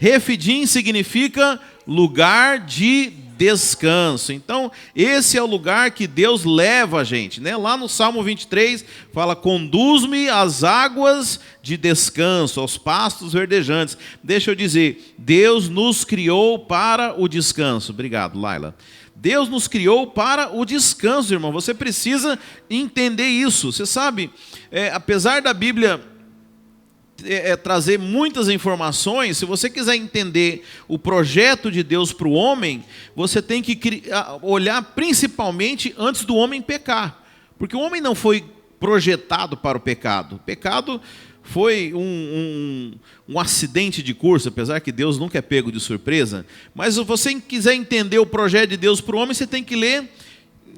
Refidim significa lugar de descanso. Então, esse é o lugar que Deus leva a gente, né? Lá no Salmo 23, fala: conduz-me às águas de descanso, aos pastos verdejantes. Deixa eu dizer, Deus nos criou para o descanso. Obrigado, Laila. Deus nos criou para o descanso, irmão. Você precisa entender isso. Você sabe, apesar da Bíblia trazer muitas informações, se você quiser entender o projeto de Deus para o homem, você tem que olhar principalmente antes do homem pecar. Porque o homem não foi projetado para o pecado. O pecado foi um acidente de curso, apesar que Deus nunca é pego de surpresa. Mas se você quiser entender o projeto de Deus para o homem, você tem que ler.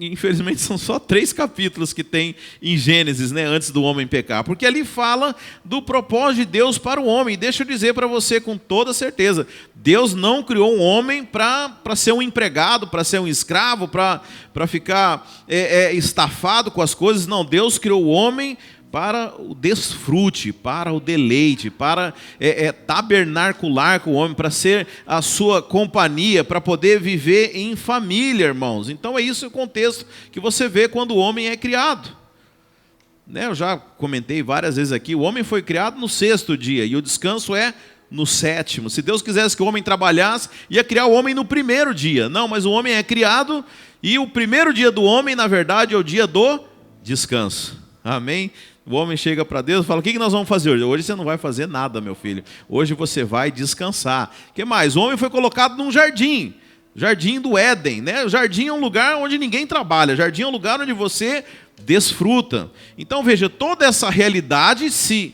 Infelizmente são só 3 capítulos que tem em Gênesis, né, antes do homem pecar, porque ali fala do propósito de Deus para o homem. Deixa eu dizer para você com toda certeza, Deus não criou um homem para ser um empregado, para ser um escravo, para ficar estafado com as coisas. Não, Deus criou o homem para o desfrute, para o deleite, para tabernacular com o homem, para ser a sua companhia, para poder viver em família, irmãos. Então é isso o contexto que você vê quando o homem é criado. Né? Eu já comentei várias vezes aqui, o homem foi criado no 6º dia, e o descanso é no 7º. Se Deus quisesse que o homem trabalhasse, ia criar o homem no 1º dia. Não, mas o homem é criado, e o 1º dia do homem, na verdade, é o dia do descanso. Amém? O homem chega para Deus e fala: o que nós vamos fazer hoje? Hoje você não vai fazer nada, meu filho. Hoje você vai descansar. O que mais? O homem foi colocado num jardim. Jardim do Éden, né? O jardim é um lugar onde ninguém trabalha. Jardim é um lugar onde você desfruta. Então veja, toda essa realidade se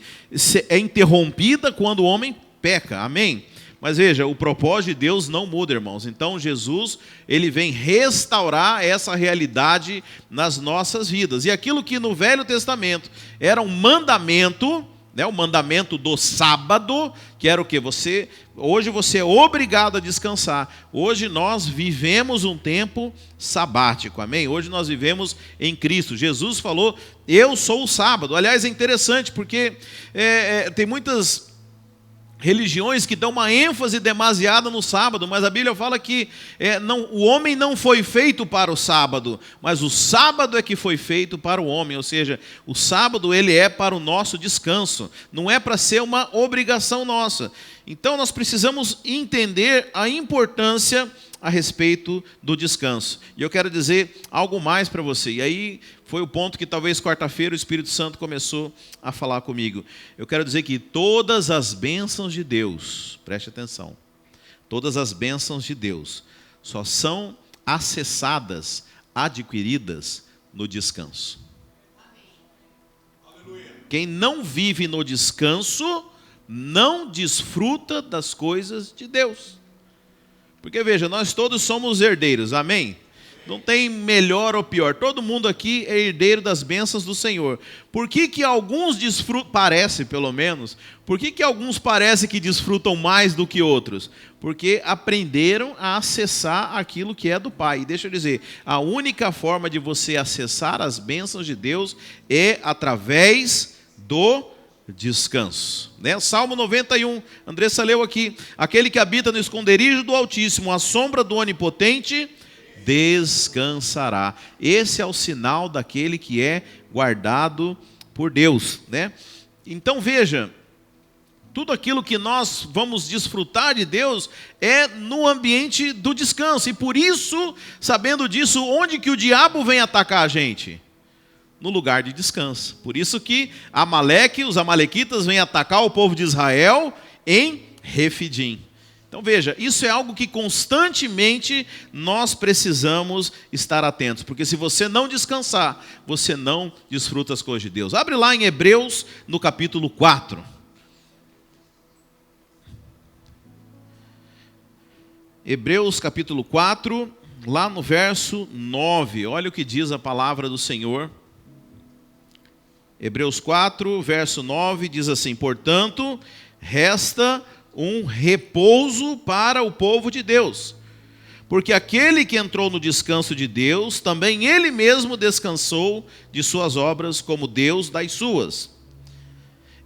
é interrompida quando o homem peca. Amém? Mas veja, o propósito de Deus não muda, irmãos. Então Jesus, ele vem restaurar essa realidade nas nossas vidas. E aquilo que no Velho Testamento era um mandamento, né, o mandamento do sábado, que era o quê? Hoje você é obrigado a descansar. Hoje nós vivemos um tempo sabático, amém? Hoje nós vivemos em Cristo. Jesus falou: eu sou o sábado. Aliás, é interessante porque tem muitas religiões que dão uma ênfase demasiada no sábado, mas a Bíblia fala que o homem não foi feito para o sábado, mas o sábado é que foi feito para o homem. Ou seja, o sábado ele é para o nosso descanso, não é para ser uma obrigação nossa. Então nós precisamos entender a importância a respeito do descanso. E eu quero dizer algo mais para você. E aí foi o ponto que talvez quarta-feira o Espírito Santo começou a falar comigo. Eu quero dizer que todas as bênçãos de Deus, preste atenção, todas as bênçãos de Deus só são acessadas, adquiridas no descanso. Quem não vive no descanso não desfruta das coisas de Deus. Porque veja, nós todos somos herdeiros, amém? Não tem melhor ou pior, todo mundo aqui é herdeiro das bênçãos do Senhor. Por que alguns desfrutam, parece pelo menos, por que alguns parece que desfrutam mais do que outros? Porque aprenderam a acessar aquilo que é do Pai. E deixa eu dizer, a única forma de você acessar as bênçãos de Deus é através do descanso, né? Salmo 91, Andressa leu aqui: aquele que habita no esconderijo do Altíssimo, à sombra do Onipotente, descansará. Esse é o sinal daquele que é guardado por Deus, né? Então veja, tudo aquilo que nós vamos desfrutar de Deus é no ambiente do descanso. E por isso, sabendo disso, onde que o diabo vem atacar a gente? No lugar de descanso. Por isso que os amalequitas vêm atacar o povo de Israel em Refidim. Então veja, isso é algo que constantemente nós precisamos estar atentos, porque se você não descansar, você não desfruta as coisas de Deus. Abre lá em Hebreus, no capítulo 4. Hebreus capítulo 4, lá no verso 9, olha o que diz a palavra do Senhor. Hebreus 4, verso 9, diz assim: portanto, resta um repouso para o povo de Deus, porque aquele que entrou no descanso de Deus, também ele mesmo descansou de suas obras, como Deus das suas.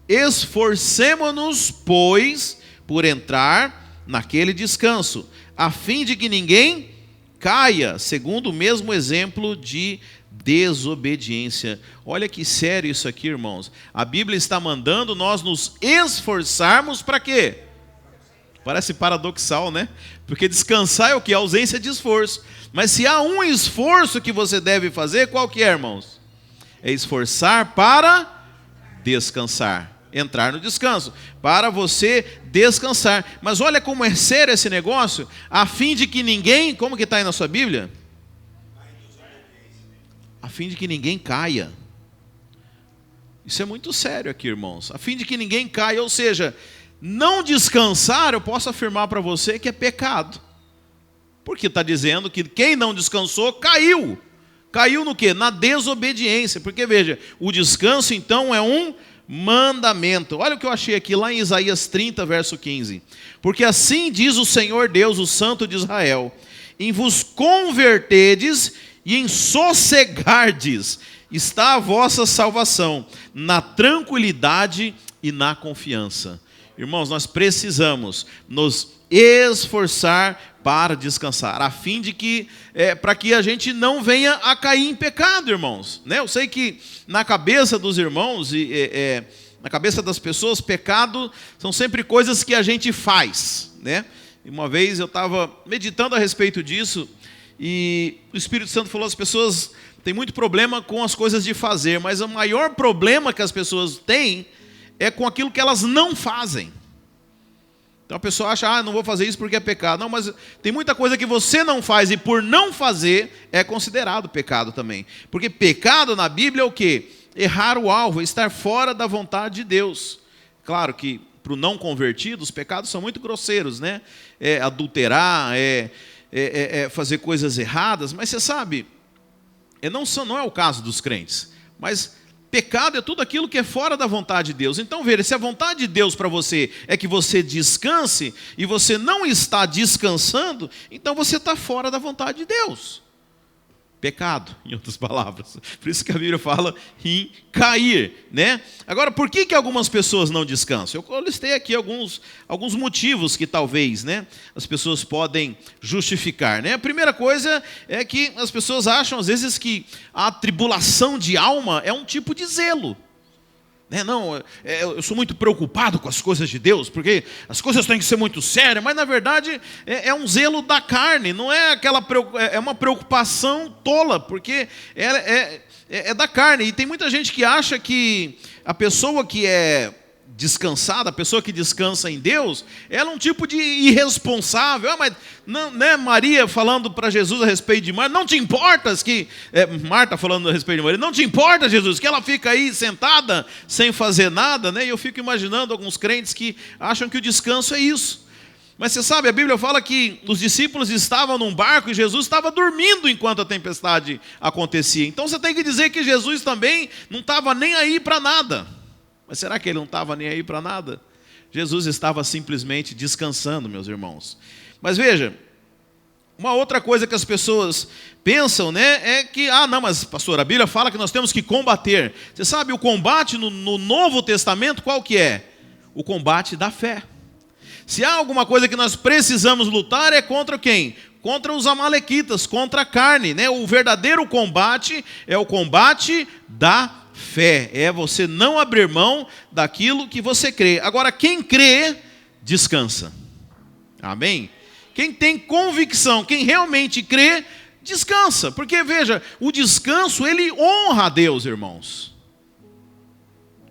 Esforcemo-nos, pois, por entrar naquele descanso, a fim de que ninguém caia, segundo o mesmo exemplo de desobediência. Olha que sério isso aqui, irmãos. A Bíblia está mandando nós nos esforçarmos para quê? Parece paradoxal, né? Porque descansar é o que? A ausência de esforço. Mas se há um esforço que você deve fazer, qual que é, irmãos? É esforçar para descansar. Entrar no descanso. Para você descansar. Mas olha como é sério esse negócio. A fim de que ninguém... Como que está aí na sua Bíblia? A fim de que ninguém caia. Isso é muito sério aqui, irmãos. A fim de que ninguém caia. Ou seja, não descansar, eu posso afirmar para você que é pecado. Porque está dizendo que quem não descansou, caiu. Caiu no quê? Na desobediência. Porque veja, o descanso então é um mandamento. Olha o que eu achei aqui lá em Isaías 30, verso 15. Porque assim diz o Senhor Deus, o Santo de Israel: em vos converterdes e em sossegardes está a vossa salvação, na tranquilidade e na confiança. Irmãos, nós precisamos nos esforçar para descansar, a fim de que, para que a gente não venha a cair em pecado, irmãos. Né? Eu sei que na cabeça dos irmãos, na cabeça das pessoas, pecado são sempre coisas que a gente faz. Né? E uma vez eu estava meditando a respeito disso, e o Espírito Santo falou: as pessoas têm muito problema com as coisas de fazer, mas o maior problema que as pessoas têm é com aquilo que elas não fazem. Então a pessoa acha, não vou fazer isso porque é pecado. Não, mas tem muita coisa que você não faz e por não fazer é considerado pecado também. Porque pecado na Bíblia é o quê? Errar o alvo, estar fora da vontade de Deus. Claro que para o não convertido os pecados são muito grosseiros, né? É adulterar, fazer coisas erradas, mas você sabe, não é o caso dos crentes, mas pecado é tudo aquilo que é fora da vontade de Deus. Então veja, se a vontade de Deus para você é que você descanse, e você não está descansando, então você está fora da vontade de Deus. Pecado, em outras palavras. Por isso que a Bíblia fala em cair, né? Agora, por que algumas pessoas não descansam? Eu listei aqui alguns motivos que talvez, né, as pessoas podem justificar, né? A primeira coisa é que as pessoas acham às vezes que a tribulação de alma é um tipo de zelo. Não, eu sou muito preocupado com as coisas de Deus, porque as coisas têm que ser muito sérias, mas na verdade é um zelo da carne, não é é uma preocupação tola, porque é da carne. E tem muita gente que acha que a pessoa que é descansada, a pessoa que descansa em Deus, ela é um tipo de irresponsável. Mas não, né, Maria falando para Jesus a respeito de Marta, não te importas que... Marta falando a respeito de Maria, não te importa, Jesus, que ela fica aí sentada sem fazer nada, né? E eu fico imaginando alguns crentes que acham que o descanso é isso. Mas você sabe, a Bíblia fala que os discípulos estavam num barco e Jesus estava dormindo enquanto a tempestade acontecia. Então você tem que dizer que Jesus também não estava nem aí para nada. Mas será que ele não estava nem aí para nada? Jesus estava simplesmente descansando, meus irmãos. Mas veja, uma outra coisa que as pessoas pensam, né, é que, não, mas pastor, a Bíblia fala que nós temos que combater. Você sabe, o combate no Novo Testamento, qual que é? O combate da fé. Se há alguma coisa que nós precisamos lutar, é contra quem? Contra os amalequitas, contra a carne, né? O verdadeiro combate é o combate da fé, é você não abrir mão daquilo que você crê. Agora, quem crê, descansa. Amém? Quem tem convicção, quem realmente crê, descansa. Porque, veja, o descanso, ele honra a Deus, irmãos.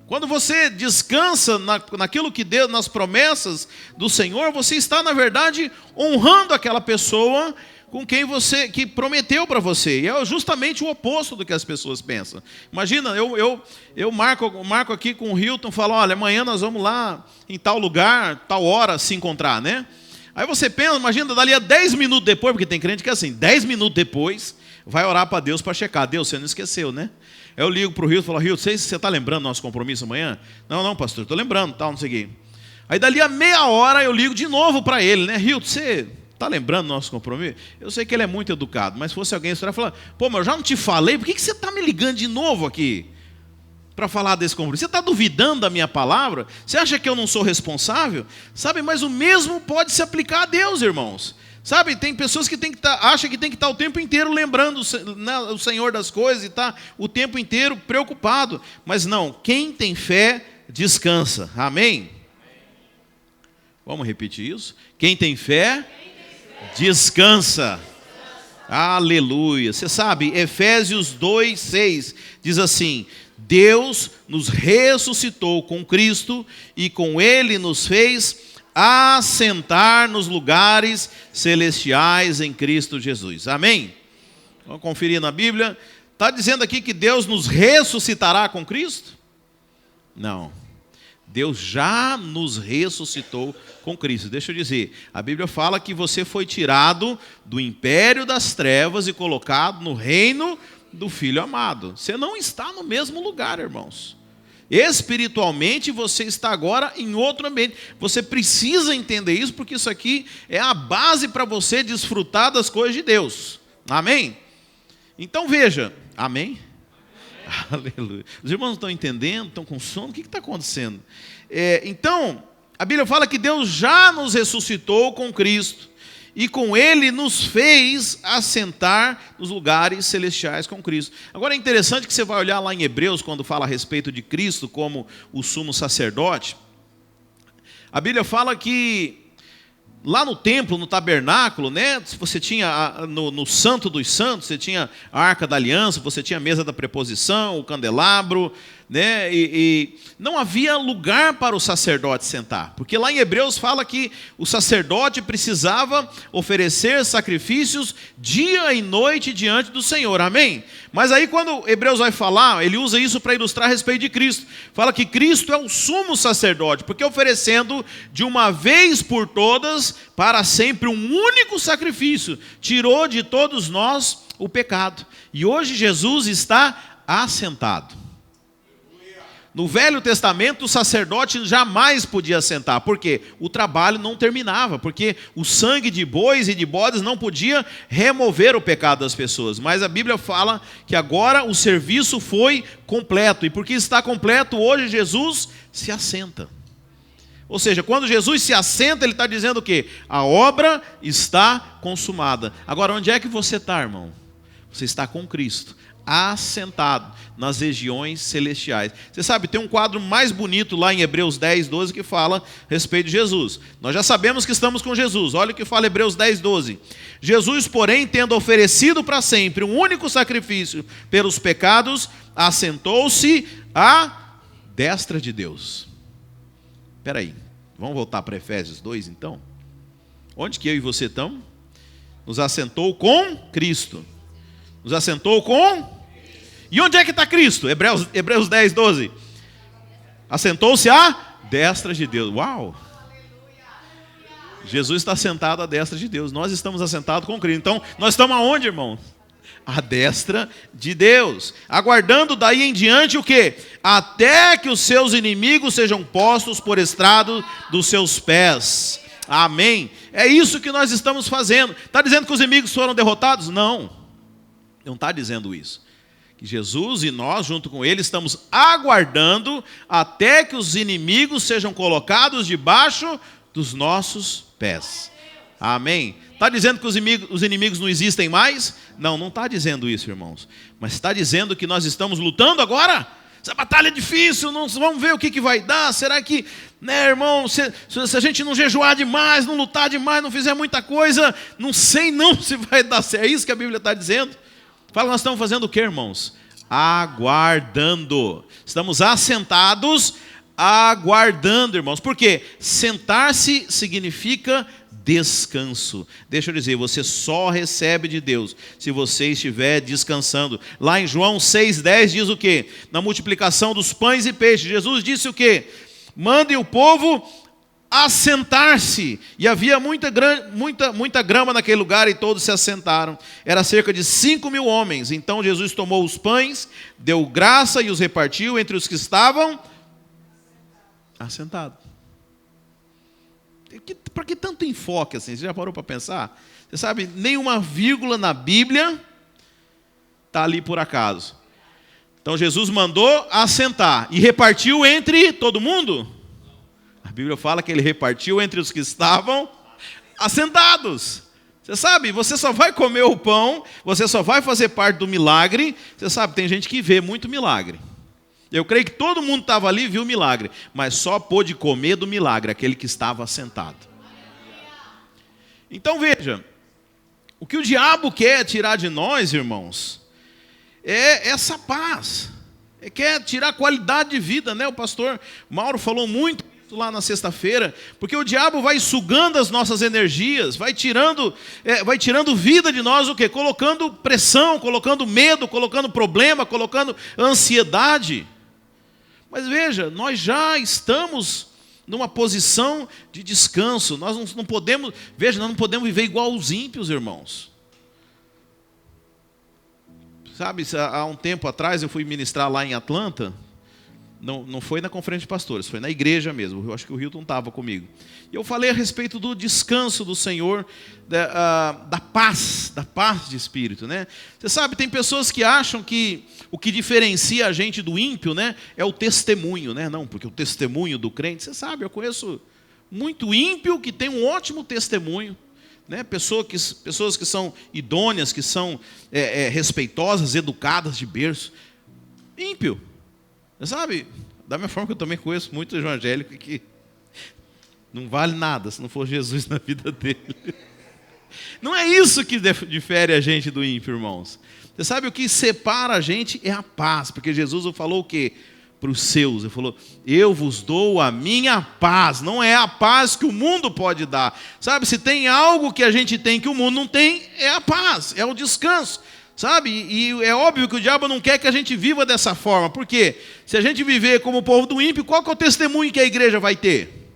Quando você descansa naquilo que Deus, nas promessas do Senhor, você está, na verdade, honrando aquela pessoa com quem que prometeu para você. E é justamente o oposto do que as pessoas pensam. Imagina, eu marco aqui com o Hilton, falo, olha, amanhã nós vamos lá em tal lugar, tal hora se encontrar, né? Aí você pensa, imagina, dali a 10 minutos depois, porque tem crente que é assim, 10 minutos depois, vai orar para Deus para checar. Deus, você não esqueceu, né? Eu ligo para o Hilton e falo, Hilton, você está lembrando do nosso compromisso amanhã? Não, pastor, estou lembrando, tal, não sei o quê. Aí dali a meia hora eu ligo de novo para ele, né? Hilton, você está lembrando do nosso compromisso? Eu sei que ele é muito educado, mas se fosse alguém, você vai falar, pô, mas eu já não te falei, por que você está me ligando de novo aqui? para falar desse compromisso? Você está duvidando da minha palavra? Você acha que eu não sou responsável? Sabe, mas o mesmo pode se aplicar a Deus, irmãos. Sabe, tem pessoas que acham que tem que estar o tempo inteiro lembrando o Senhor das coisas e está o tempo inteiro preocupado. Mas não, quem tem fé descansa. Amém? Vamos repetir isso? Quem tem fé descansa. Aleluia. Você sabe, Efésios 2:6 diz assim: Deus nos ressuscitou com Cristo e com Ele nos fez assentar nos lugares celestiais em Cristo Jesus. Amém? Vamos conferir na Bíblia. Está dizendo aqui que Deus nos ressuscitará com Cristo? Não. Deus já nos ressuscitou com Cristo. Deixa eu dizer, a Bíblia fala que você foi tirado do império das trevas e colocado no reino do Filho amado. Você não está no mesmo lugar, irmãos. Espiritualmente você está agora em outro ambiente. Você precisa entender isso, porque isso aqui é a base para você desfrutar das coisas de Deus. Amém? Então veja, amém? Aleluia. Os irmãos não estão entendendo, estão com sono, o que está acontecendo? Então, a Bíblia fala que Deus já nos ressuscitou com Cristo e com Ele nos fez assentar nos lugares celestiais com Cristo. Agora é interessante que você vai olhar lá em Hebreus, quando fala a respeito de Cristo como o sumo sacerdote. A Bíblia fala que lá no templo, no tabernáculo, né, você tinha no Santo dos Santos, você tinha a Arca da Aliança, você tinha a mesa da preposição, o candelabro, né, e não havia lugar para o sacerdote sentar, porque lá em Hebreus fala que o sacerdote precisava oferecer sacrifícios dia e noite diante do Senhor, amém? Mas aí quando Hebreus vai falar, ele usa isso para ilustrar a respeito de Cristo, fala que Cristo é o sumo sacerdote, porque oferecendo de uma vez por todas, para sempre, um único sacrifício, tirou de todos nós o pecado, e hoje Jesus está assentado. No Velho Testamento, o sacerdote jamais podia sentar. Por quê? O trabalho não terminava, porque o sangue de bois e de bodes não podia remover o pecado das pessoas. Mas a Bíblia fala que agora o serviço foi completo. E porque está completo, hoje Jesus se assenta. Ou seja, quando Jesus se assenta, ele está dizendo o quê? A obra está consumada. Agora, onde é que você está, irmão? Você está com Cristo, assentado nas regiões celestiais. Você sabe, tem um quadro mais bonito lá em Hebreus 10:12 que fala a respeito de Jesus. Nós já sabemos que estamos com Jesus. Olha o que fala Hebreus 10:12. Jesus, porém, tendo oferecido para sempre um único sacrifício pelos pecados, assentou-se à destra de Deus. Espera aí, vamos voltar para Efésios 2 então? Onde que eu e você estamos? Nos assentou com Cristo. Nos assentou com... E onde é que está Cristo? Hebreus 10:12. Assentou-se à destra de Deus. Uau! Jesus está sentado à destra de Deus. Nós estamos assentados com Cristo. Então, nós estamos aonde, irmãos? À destra de Deus. Aguardando daí em diante o quê? Até que os seus inimigos sejam postos por estrado dos seus pés. Amém? É isso que nós estamos fazendo. Está dizendo que os inimigos foram derrotados? Não. Não está dizendo isso. Que Jesus e nós, junto com Ele, estamos aguardando até que os inimigos sejam colocados debaixo dos nossos pés. Amém? Está dizendo que os inimigos não existem mais? Não, não está dizendo isso, irmãos. Mas está dizendo que nós estamos lutando agora? Essa batalha é difícil, vamos ver o que vai dar. Será que, né, irmão, se a gente não jejuar demais, não lutar demais, não fizer muita coisa, não sei não se vai dar certo. É isso que a Bíblia está dizendo? Fala, nós estamos fazendo o que, irmãos? Aguardando. Estamos assentados, aguardando, irmãos. Por quê? Sentar-se significa descanso. Deixa eu dizer, você só recebe de Deus se você estiver descansando. Lá em João 6:10 diz o quê? Na multiplicação dos pães e peixes, Jesus disse o quê? Mandem o povo assentar-se, e havia muita grama naquele lugar, e todos se assentaram. Era cerca de 5.000 homens. Então Jesus tomou os pães, deu graça e os repartiu entre os que estavam assentados. Para que tanto enfoque assim? Você já parou para pensar? Você sabe, nenhuma vírgula na Bíblia está ali por acaso. Então Jesus mandou assentar e repartiu entre todo mundo. A Bíblia fala que ele repartiu entre os que estavam assentados. Você sabe, você só vai comer o pão, você só vai fazer parte do milagre. Você sabe, tem gente que vê muito milagre. Eu creio que todo mundo estava ali e viu o milagre, mas só pôde comer do milagre aquele que estava assentado. Então veja, o que o diabo quer tirar de nós, irmãos, é essa paz. Ele quer tirar a qualidade de vida, né? O pastor Mauro falou muito lá na sexta-feira, porque o diabo vai sugando as nossas energias, vai tirando vida de nós, o quê? Colocando pressão, colocando medo, colocando problema, colocando ansiedade. Mas veja, nós já estamos numa posição de descanso. Nós não podemos, veja, nós não podemos viver igual os ímpios, irmãos. Sabe, há um tempo atrás eu fui ministrar lá em Atlanta. Não foi na conferência de pastores, foi na igreja mesmo. Eu acho que o Hilton estava comigo. E eu falei a respeito do descanso do Senhor, da paz de espírito, né? Você sabe, tem pessoas que acham que o que diferencia a gente do ímpio, né, é o testemunho, né? Não, porque o testemunho do crente, você sabe, eu conheço muito ímpio que tem um ótimo testemunho, né? Pessoas que são idôneas, que são respeitosas, educadas de berço. Ímpio. Sabe, da mesma forma que eu também conheço muito evangélico que não vale nada se não for Jesus na vida dele. Não é isso que difere a gente do ímpio, irmãos. Você sabe, o que separa a gente é a paz, porque Jesus falou o quê? Para os seus, ele falou, eu vos dou a minha paz, não é a paz que o mundo pode dar. Sabe, se tem algo que a gente tem que o mundo não tem, é a paz, é o descanso. Sabe, e é óbvio que o diabo não quer que a gente viva dessa forma. Por quê? Se a gente viver como o povo do ímpio, qual que é o testemunho que a igreja vai ter?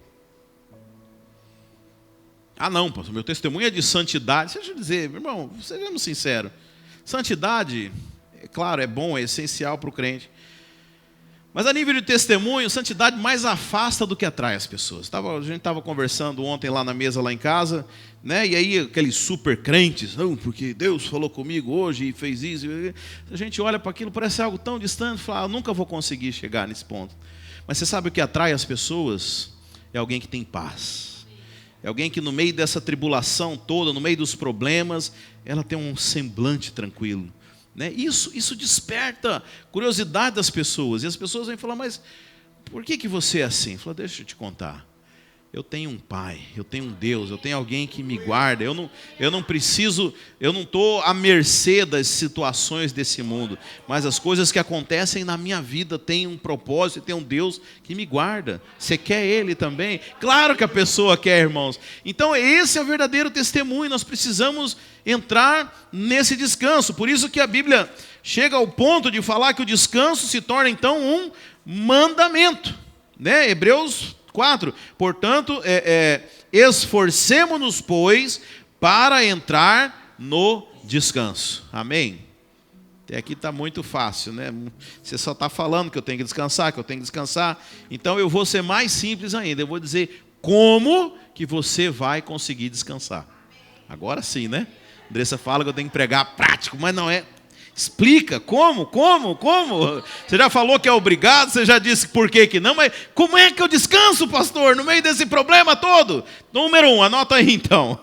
Ah não, pastor, meu testemunho é de santidade. Deixa eu dizer, meu irmão, sejamos sinceros. Santidade, é claro, é bom, é essencial para o crente. Mas a nível de testemunho, santidade mais afasta do que atrai as pessoas. A gente estava conversando ontem lá na mesa, lá em casa, né? E aí aqueles super crentes, não, porque Deus falou comigo hoje e fez isso. A gente olha para aquilo, parece algo tão distante, fala, eu nunca vou conseguir chegar nesse ponto. Mas você sabe o que atrai as pessoas? É alguém que tem paz. É alguém que no meio dessa tribulação toda, no meio dos problemas, ela tem um semblante tranquilo. Né? Isso desperta curiosidade das pessoas. E as pessoas vêm falar, mas por que você é assim? Eu falo, deixa eu te contar. Eu tenho um pai, eu tenho um Deus, eu tenho alguém que me guarda. Eu não preciso, eu não estou à mercê das situações desse mundo. Mas as coisas que acontecem na minha vida têm um propósito, tem um Deus que me guarda. Você quer Ele também? Claro que a pessoa quer, irmãos. Então esse é o verdadeiro testemunho. Nós precisamos entrar nesse descanso. Por isso que a Bíblia chega ao ponto de falar que o descanso se torna então um mandamento, né? Hebreus 4. Portanto, esforcemo-nos, pois, para entrar no descanso. Amém? Até aqui está muito fácil, né? Você só está falando que eu tenho que descansar, Então eu vou ser mais simples ainda. Eu vou dizer como que você vai conseguir descansar. Agora sim, né? Andressa fala que eu tenho que pregar prático, mas não é. Explica, como? Você já falou que é obrigado, você já disse por que não, mas como é que eu descanso, pastor, no meio desse problema todo? Número 1, anota aí então.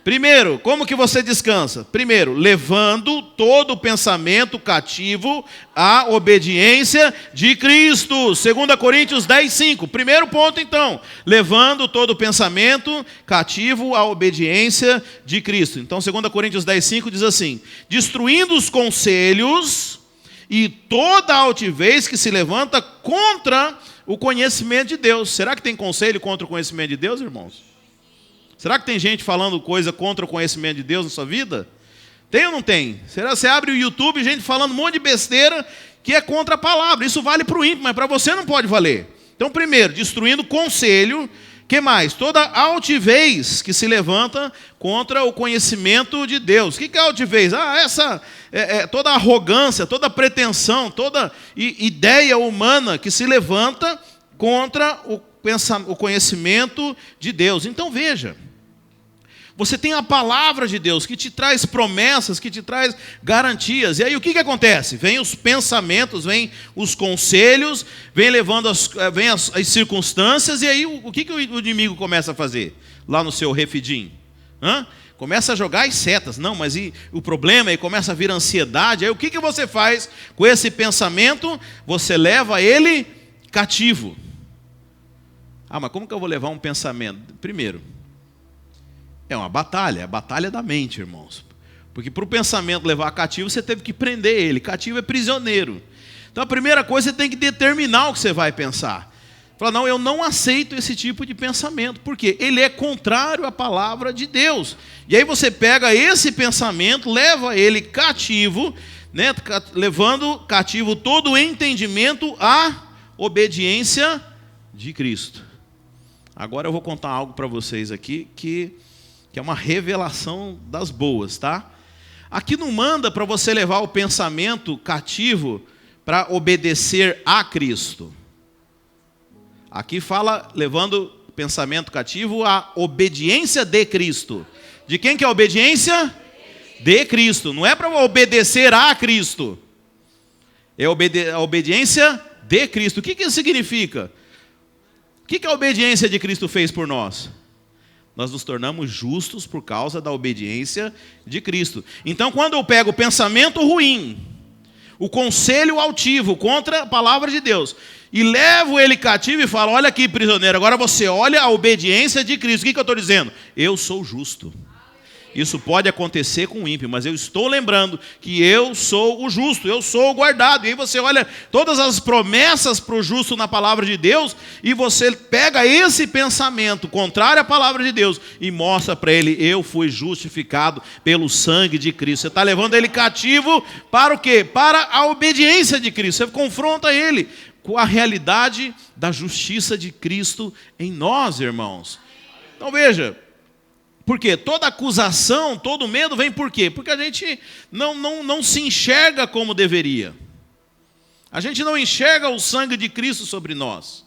Primeiro, como que você descansa? Primeiro, levando todo o pensamento cativo à obediência de Cristo. 2 Coríntios 10, 5. Primeiro ponto, então. Levando todo o pensamento cativo à obediência de Cristo. Então, 2 Coríntios 10, 5 diz assim, destruindo os conselhos e toda a altivez que se levanta contra o conhecimento de Deus. Será que tem conselho contra o conhecimento de Deus, irmãos? Será que tem gente falando coisa contra o conhecimento de Deus na sua vida? Tem ou não tem? Será que você abre o YouTube e gente falando um monte de besteira que é contra a palavra? Isso vale para o ímpio, mas para você não pode valer. Então, primeiro, destruindo conselho. Que mais? Toda altivez que se levanta contra o conhecimento de Deus. O que é altivez? Toda arrogância, toda pretensão, toda ideia humana que se levanta contra o conhecimento de Deus. Então veja, Você tem a palavra de Deus que te traz promessas, que te traz garantias. E aí o que acontece? Vem os pensamentos, vem os conselhos, vem levando as circunstâncias. E aí o que o inimigo começa a fazer lá no seu refidim? Começa a jogar as setas. Não, mas e o problema aí começa a vir ansiedade. Aí o que você faz com esse pensamento? Você leva ele cativo. Mas como que eu vou levar um pensamento? Primeiro, é uma batalha, é a batalha da mente, irmãos. Porque para o pensamento levar cativo, você teve que prender ele. Cativo é prisioneiro. Então a primeira coisa, você tem que determinar o que você vai pensar. Fala, não, eu não aceito esse tipo de pensamento. Por quê? Ele é contrário à palavra de Deus. E aí você pega esse pensamento, leva ele cativo, né, levando cativo todo o entendimento à obediência de Cristo. Agora eu vou contar algo para vocês aqui que é uma revelação das boas, tá? Aqui não manda para você levar o pensamento cativo para obedecer a Cristo. Aqui fala levando o pensamento cativo à obediência de Cristo. De quem que é a obediência? De Cristo. Não é para obedecer a Cristo. É a obediência de Cristo. O que isso significa? O que a obediência de Cristo fez por nós? Nós nos tornamos justos por causa da obediência de Cristo. Então, quando eu pego o pensamento ruim, o conselho altivo contra a palavra de Deus, e levo ele cativo e falo, olha aqui, prisioneiro, agora você olha a obediência de Cristo. O que eu estou dizendo? Eu sou justo. Isso pode acontecer com o ímpio, mas eu estou lembrando que eu sou o justo, eu sou o guardado. E aí você olha todas as promessas para o justo na palavra de Deus, e você pega esse pensamento contrário à palavra de Deus e mostra para ele, eu fui justificado pelo sangue de Cristo. Você está levando ele cativo para o quê? Para a obediência de Cristo. Você confronta ele com a realidade da justiça de Cristo em nós, irmãos. Então veja, por quê? Toda acusação, todo medo vem por quê? Porque a gente não se enxerga como deveria. A gente não enxerga o sangue de Cristo sobre nós.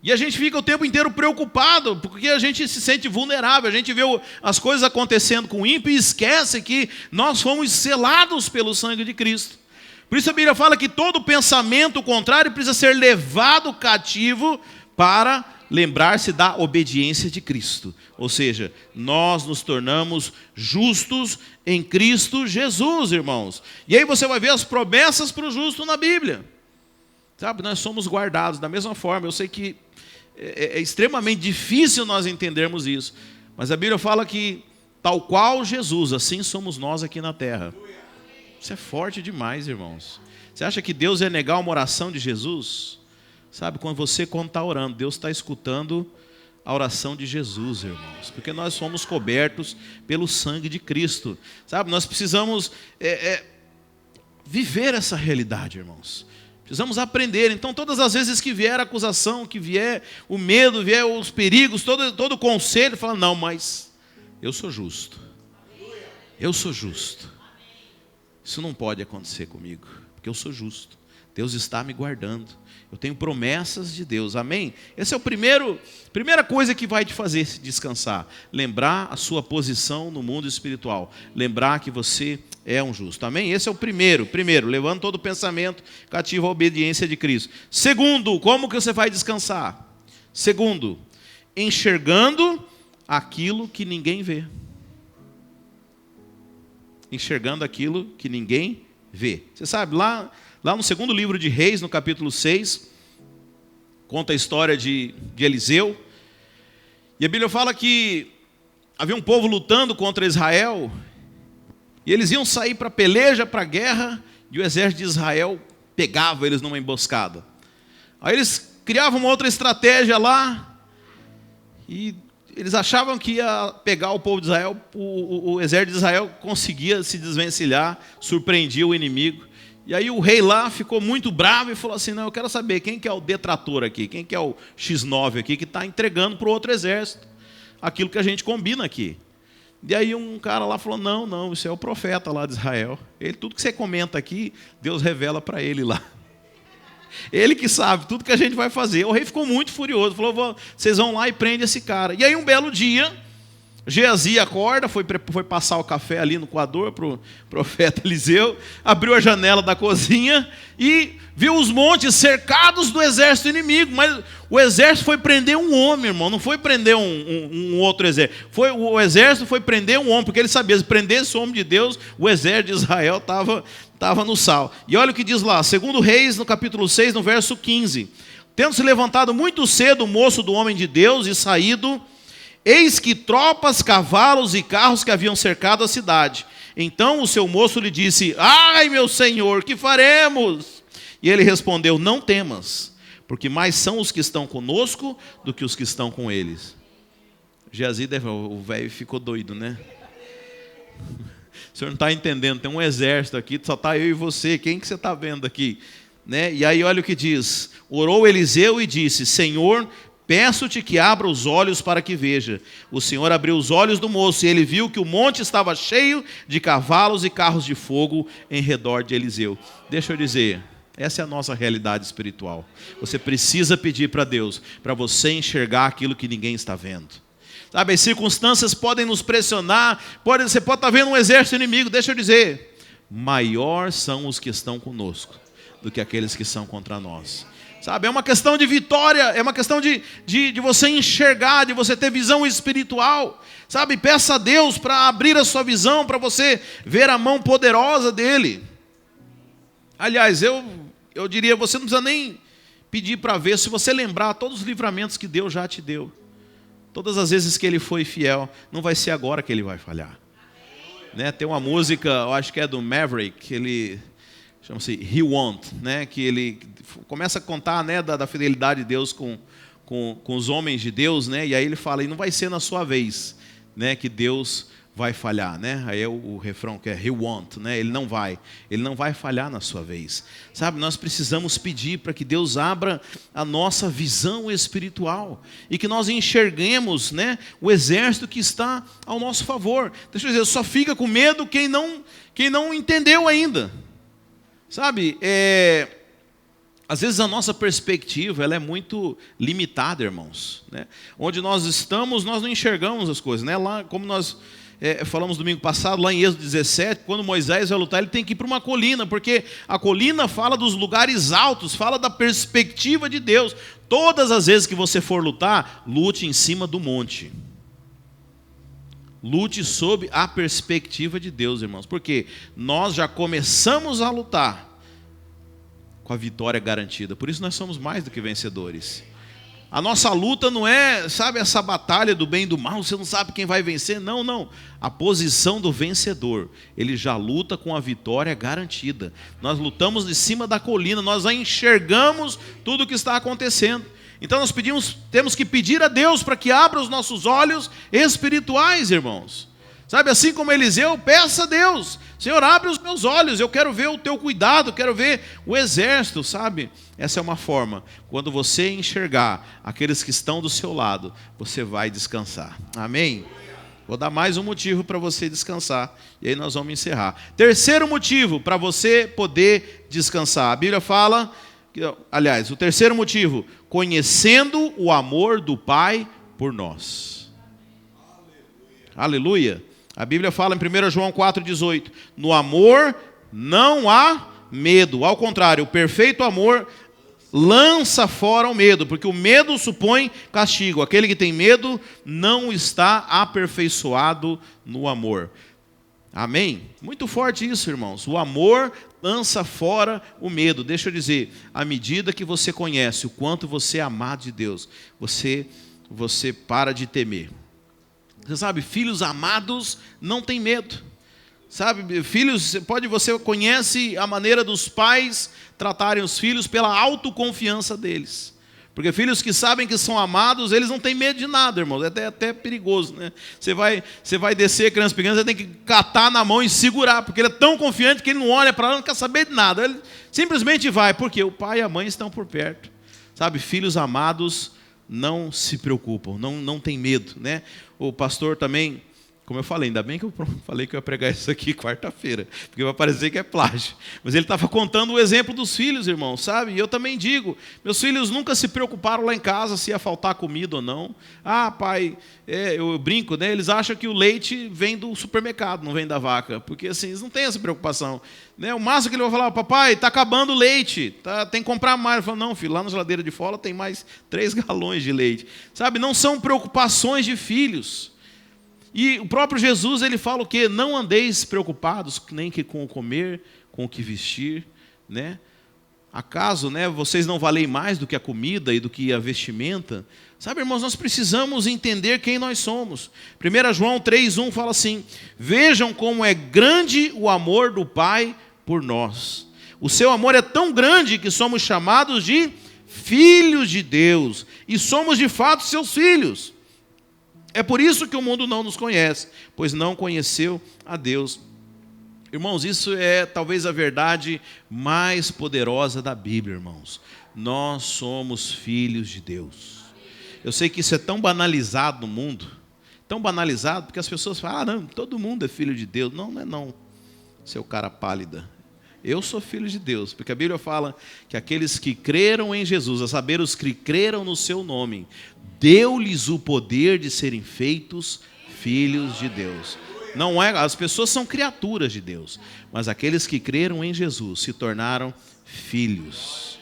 E a gente fica o tempo inteiro preocupado, porque a gente se sente vulnerável. A gente vê as coisas acontecendo com o ímpio e esquece que nós fomos selados pelo sangue de Cristo. Por isso a Bíblia fala que todo pensamento contrário precisa ser levado cativo para lembrar-se da obediência de Cristo. Ou seja, nós nos tornamos justos em Cristo Jesus, irmãos. E aí você vai ver as promessas para o justo na Bíblia. Sabe, nós somos guardados da mesma forma. Eu sei que é extremamente difícil nós entendermos isso. Mas a Bíblia fala que, tal qual Jesus, assim somos nós aqui na terra. Isso é forte demais, irmãos. Você acha que Deus ia negar uma oração de Jesus? Sabe, quando está orando, Deus está escutando a oração de Jesus, irmãos. Porque nós somos cobertos pelo sangue de Cristo. Sabe, nós precisamos viver essa realidade, irmãos. Precisamos aprender. Então, todas as vezes que vier a acusação, que vier o medo, vier os perigos, todo o conselho, fala, não, mas eu sou justo. Eu sou justo. Isso não pode acontecer comigo, porque eu sou justo. Deus está me guardando. Eu tenho promessas de Deus, amém? Essa é a primeira coisa que vai te fazer descansar. Lembrar a sua posição no mundo espiritual. Lembrar que você é um justo, amém? Esse é o primeiro, levando todo o pensamento cativo à obediência de Cristo. Segundo, como que você vai descansar? Segundo, enxergando aquilo que ninguém vê. Enxergando aquilo que ninguém vê. Você sabe, lá no segundo livro de Reis, no capítulo 6, conta a história de Eliseu. E a Bíblia fala que havia um povo lutando contra Israel, e eles iam sair para peleja, para a guerra, e o exército de Israel pegava eles numa emboscada. Aí eles criavam uma outra estratégia lá, e eles achavam que ia pegar o povo de Israel, o exército de Israel conseguia se desvencilhar, surpreendia o inimigo. E aí o rei lá ficou muito bravo e falou assim, não, eu quero saber quem que é o detrator aqui, quem que é o X9 aqui que está entregando para o outro exército aquilo que a gente combina aqui. E aí um cara lá falou, não, isso é o profeta lá de Israel. Tudo que você comenta aqui, Deus revela para ele lá. Ele que sabe tudo que a gente vai fazer. O rei ficou muito furioso, falou, vocês vão lá e prendem esse cara. E aí um belo dia, Geazi acorda, foi passar o café ali no coador para o profeta Eliseu, abriu a janela da cozinha e viu os montes cercados do exército inimigo. Mas o exército foi prender um homem, irmão, não foi prender um outro exército. O exército foi prender um homem, porque ele sabia, se prendesse o homem de Deus, o exército de Israel estava no sal. E olha o que diz lá, 2 Reis, no capítulo 6, no verso 15. Tendo se levantado muito cedo o moço do homem de Deus e saído, eis que tropas, cavalos e carros que haviam cercado a cidade. Então o seu moço lhe disse: ai, meu senhor, que faremos? E ele respondeu: não temas, porque mais são os que estão conosco do que os que estão com eles. Geazi, o velho ficou doido, né? O senhor não está entendendo, tem um exército aqui, só está eu e você, quem que você está vendo aqui? Né? E aí olha o que diz: orou Eliseu e disse: Senhor, peço-te que abra os olhos para que veja. O Senhor abriu os olhos do moço e ele viu que o monte estava cheio de cavalos e carros de fogo em redor de Eliseu. Deixa eu dizer, essa é a nossa realidade espiritual. Você precisa pedir para Deus, para você enxergar aquilo que ninguém está vendo. Sabe, as circunstâncias podem nos pressionar, você pode estar vendo um exército inimigo. Deixa eu dizer, maior são os que estão conosco do que aqueles que são contra nós. Sabe, é uma questão de vitória, é uma questão de você enxergar, de você ter visão espiritual. Sabe, peça a Deus para abrir a sua visão, para você ver a mão poderosa dEle. Aliás, eu diria, você não precisa nem pedir para ver, se você lembrar todos os livramentos que Deus já te deu. Todas as vezes que Ele foi fiel, não vai ser agora que Ele vai falhar. Né? Tem uma música, eu acho que é do Maverick, ele chama-se He Won't, né? Que ele começa a contar, né, da fidelidade de Deus com os homens de Deus, né? E aí ele fala, e não vai ser na sua vez, né, que Deus vai falhar, né? Aí é o refrão que é He Won't, né? Ele não vai falhar na sua vez. Sabe, nós precisamos pedir para que Deus abra a nossa visão espiritual e que nós enxerguemos, né, o exército que está ao nosso favor. Deixa eu dizer, só fica com medo quem não entendeu ainda. Sabe, às vezes a nossa perspectiva ela é muito limitada, irmãos. Né? Onde nós estamos, nós não enxergamos as coisas. Né? Lá, como nós falamos domingo passado, lá em Êxodo 17, quando Moisés vai lutar, ele tem que ir para uma colina, porque a colina fala dos lugares altos, fala da perspectiva de Deus. Todas as vezes que você for lutar, lute em cima do monte. Lute sob a perspectiva de Deus, irmãos, porque nós já começamos a lutar com a vitória garantida. Por isso nós somos mais do que vencedores. A nossa luta não é, sabe, essa batalha do bem e do mal, você não sabe quem vai vencer. Não, não. A posição do vencedor, ele já luta com a vitória garantida. Nós lutamos de cima da colina, nós já enxergamos tudo o que está acontecendo. Então nós temos que pedir a Deus para que abra os nossos olhos espirituais, irmãos. Sabe, assim como Eliseu, peça a Deus: Senhor, abre os meus olhos, eu quero ver o teu cuidado, quero ver o exército, sabe? Essa é uma forma, quando você enxergar aqueles que estão do seu lado, você vai descansar. Amém? Vou dar mais um motivo para você descansar, e aí nós vamos encerrar. Terceiro motivo para você poder descansar. A Bíblia fala, aliás, o terceiro motivo: conhecendo o amor do Pai por nós. Aleluia. A Bíblia fala em 1 João 4,18: no amor não há medo. Ao contrário, o perfeito amor lança fora o medo, porque o medo supõe castigo. Aquele que tem medo não está aperfeiçoado no amor. Amém? Muito forte isso, irmãos. O amor lança fora o medo. Deixa eu dizer, à medida que você conhece o quanto você é amado de Deus, você para de temer. Você sabe, filhos amados não têm medo. Sabe, filhos, você conhece a maneira dos pais tratarem os filhos pela autoconfiança deles. Porque filhos que sabem que são amados, eles não têm medo de nada, irmãos. É até perigoso, né? Você vai descer, criança pequena, você tem que catar na mão e segurar, porque ele é tão confiante que ele não olha para ela, não quer saber de nada. Ele simplesmente vai, porque o pai e a mãe estão por perto. Sabe, filhos amados não se preocupam, não tem medo, né? O pastor também Como eu falei, ainda bem que eu falei que eu ia pregar isso aqui quarta-feira, porque vai parecer que é plágio. Mas ele estava contando o exemplo dos filhos, irmão, sabe? E eu também digo, meus filhos nunca se preocuparam lá em casa se ia faltar comida ou não. Ah, pai, eu brinco, né? Eles acham que o leite vem do supermercado, não vem da vaca, porque assim, eles não têm essa preocupação. Né? O máximo que ele vai falar, papai, está acabando o leite, tem que comprar mais. Eu falo, não, filho, lá na geladeira de fora tem mais 3 galões de leite. Sabe, não são preocupações de filhos. E o próprio Jesus, ele fala o quê? Não andeis preocupados, nem que com o comer, com o que vestir, né? Acaso, né, vocês não valem mais do que a comida e do que a vestimenta? Sabe, irmãos, nós precisamos entender quem nós somos. 1 João 3,1 fala assim, vejam como é grande o amor do Pai por nós. O seu amor é tão grande que somos chamados de filhos de Deus. E somos de fato seus filhos. É por isso que o mundo não nos conhece, pois não conheceu a Deus. Irmãos, isso é talvez a verdade mais poderosa da Bíblia, irmãos. Nós somos filhos de Deus. Eu sei que isso é tão banalizado no mundo, tão banalizado, porque as pessoas falam, não, todo mundo é filho de Deus. Não, não é não, seu cara pálida. Eu sou filho de Deus, porque a Bíblia fala que aqueles que creram em Jesus, a saber, os que creram no seu nome, deu-lhes o poder de serem feitos filhos de Deus. Não é, as pessoas são criaturas de Deus, mas aqueles que creram em Jesus se tornaram filhos.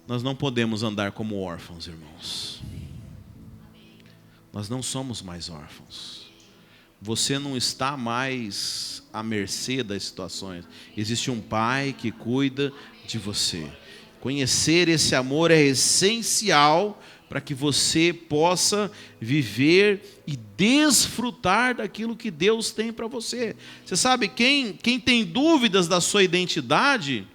Nós não podemos andar como órfãos, irmãos. Nós não somos mais órfãos. Você não está mais à mercê das situações. Existe um pai que cuida de você. Conhecer esse amor é essencial para que você possa viver e desfrutar daquilo que Deus tem para você. Você sabe, quem tem dúvidas da sua identidade,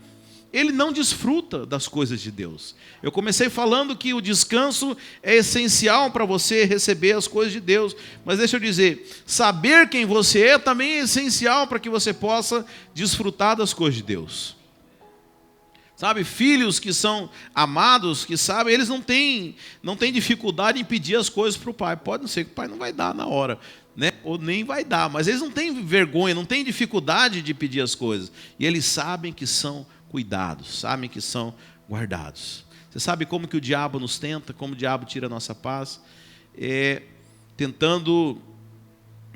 ele não desfruta das coisas de Deus. Eu comecei falando que o descanso é essencial para você receber as coisas de Deus. Mas deixa eu dizer, saber quem você é também é essencial para que você possa desfrutar das coisas de Deus. Sabe, filhos que são amados, que sabem, eles não têm dificuldade em pedir as coisas para o pai. Pode não ser que o pai não vai dar na hora, né? Ou nem vai dar, mas eles não têm vergonha, não têm dificuldade de pedir as coisas. E eles sabem que são cuidados, sabem que são guardados. Você sabe como que o diabo nos tenta, como o diabo tira a nossa paz? Tentando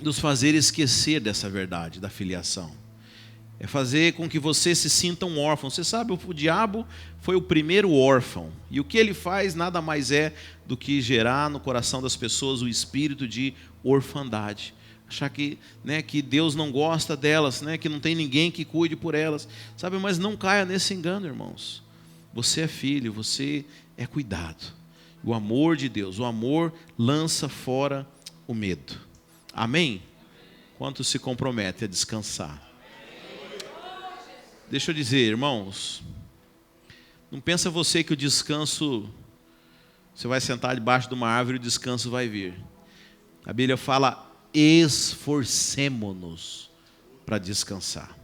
nos fazer esquecer dessa verdade, da filiação. É fazer com que você se sinta um órfão. Você sabe, o diabo foi o primeiro órfão. E o que ele faz nada mais é do que gerar no coração das pessoas o espírito de orfandade. Achar que Deus não gosta delas, né, que não tem ninguém que cuide por elas. Sabe, mas não caia nesse engano, irmãos. Você é filho, você é cuidado. O amor de Deus, o amor lança fora o medo. Amém? Quantos se comprometem a descansar? Deixa eu dizer, irmãos, não pensa você que o descanso, você vai sentar debaixo de uma árvore e o descanso vai vir. A Bíblia fala, esforcemo-nos para descansar.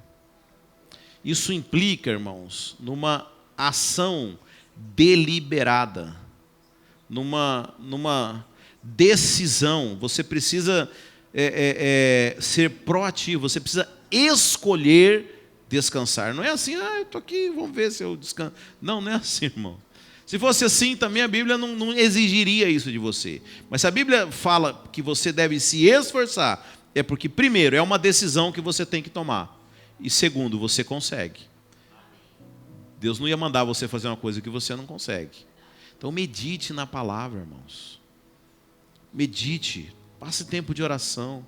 Isso implica, irmãos, numa ação deliberada, numa decisão. Você precisa ser proativo, você precisa escolher descansar. Não é assim, eu estou aqui, vamos ver se eu descanso. Não, não é assim, irmão. Se fosse assim, também a Bíblia não exigiria isso de você. Mas se a Bíblia fala que você deve se esforçar, é porque, primeiro, é uma decisão que você tem que tomar. E segundo, você consegue. Deus não ia mandar você fazer uma coisa que você não consegue. Então medite na palavra, irmãos. Medite, passe tempo de oração.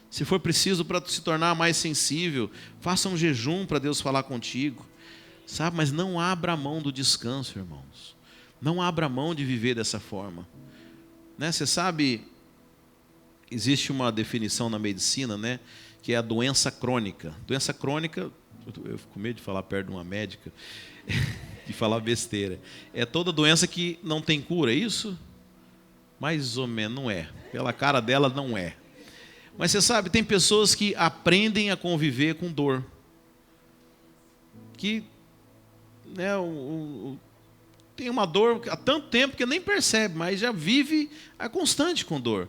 Se for preciso para se tornar mais sensível, faça um jejum para Deus falar contigo. Sabe, mas não abra mão do descanso, irmãos. Não abra mão de viver dessa forma. Né? Você sabe, existe uma definição na medicina, né, que é a doença crônica. Doença crônica, eu fico com medo de falar perto de uma médica, de falar besteira. É toda doença que não tem cura, é isso? Mais ou menos, não é. Pela cara dela, não é. Mas você sabe, tem pessoas que aprendem a conviver com dor. Que tem uma dor há tanto tempo que nem percebe, mas já vive a constante com dor.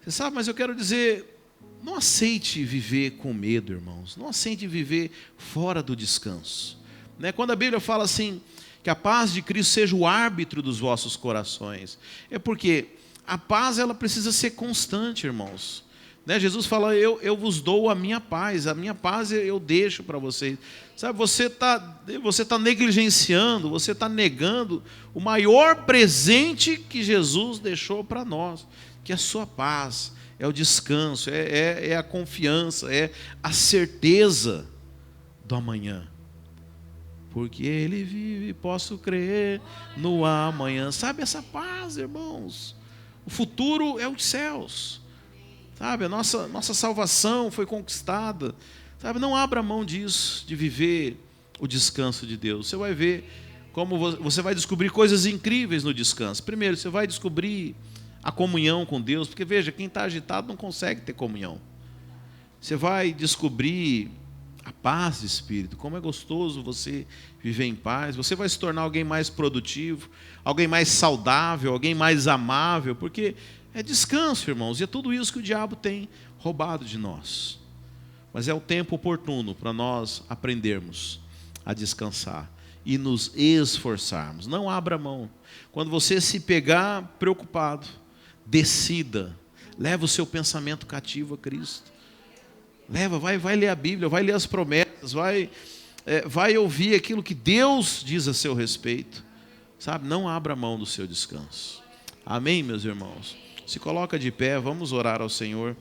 Você sabe, mas eu quero dizer, não aceite viver com medo, irmãos. Não aceite viver fora do descanso. Né? Quando a Bíblia fala assim, que a paz de Cristo seja o árbitro dos vossos corações, é porque a paz ela precisa ser constante, irmãos. Né? Jesus fala, eu vos dou a minha paz eu deixo para vocês. Sabe, você tá negligenciando, você está negando o maior presente que Jesus deixou para nós, que é a sua paz, é o descanso, é a confiança, é a certeza do amanhã. Porque Ele vive, posso crer no amanhã. Sabe, essa paz, irmãos. O futuro é os céus. Sabe, a nossa salvação foi conquistada. Sabe, não abra mão disso, de viver o descanso de Deus. Você vai ver como você vai descobrir coisas incríveis no descanso. Primeiro, você vai descobrir a comunhão com Deus, porque veja, quem está agitado não consegue ter comunhão. Você vai descobrir a paz de espírito, como é gostoso você viver em paz. Você vai se tornar alguém mais produtivo, alguém mais saudável, alguém mais amável, porque é descanso, irmãos, e é tudo isso que o diabo tem roubado de nós. Mas é o tempo oportuno para nós aprendermos a descansar e nos esforçarmos. Não abra mão. Quando você se pegar preocupado, decida, leva o seu pensamento cativo a Cristo. Leva, vai ler a Bíblia, vai ler as promessas, vai ouvir aquilo que Deus diz a seu respeito. Sabe, não abra mão do seu descanso. Amém, meus irmãos? Se coloca de pé, vamos orar ao Senhor.